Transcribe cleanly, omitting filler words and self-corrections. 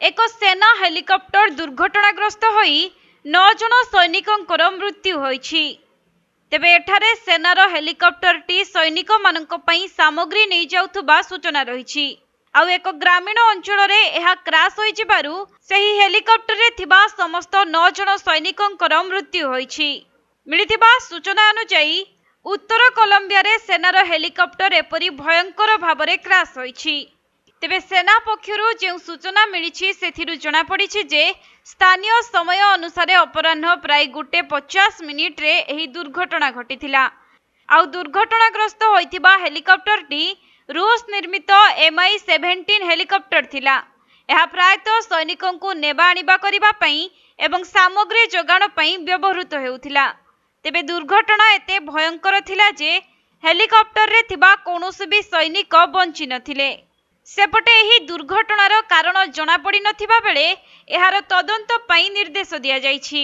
एक सेना हेलिकॉप्टर दुर्घटनाग्रस्त होई 9 जन सैनिकों मृत्यु होईछि। तेबे एठारे सेनार हेलिकॉप्टर टी सैनिक मानक पई सामग्री नहीं जाउथबा सूचना रहिछि। आउ एक ग्रामीण अंचल रे एहा क्राश होई जिबारु सेही हेलिकॉप्टर रे थिबा समस्त 9 जन सैनिकों मृत्यु होईछि। मिलिथिबा सूचना अनुसार उत्तर कोलंबिया रे सेनार हेलिकॉप्टर एपरी भयंकर भाबरे क्राश होईछि। तेबे सेना पक्षरु जे सूचना मिली से जना पड़ी जे स्थानीय समय अनुसार अपराह्न प्राय 1:50 रे एही दुर्घटना घटिथिला। आउ दुर्घटनाग्रस्त होइथिबा हेलिकॉप्टर टी रूस निर्मित Mi-17 हेलिकॉप्टर थिला। यह प्रायतः सैनिकों को नेबा आनिबा करिबा पई एवं सामग्री जोगाण पई व्यवहृत हेउथिला। तेबे दुर्घटना एते भयंकर थिला जे हेलिकॉप्टर रे थिबा कोनोसी भी सैनिक बंची नथिले। सेपटे एही दुर्घटनार कारण जनापड़ी नथिबा बेले एहार तदंत पई निर्देश दिया जाइछि।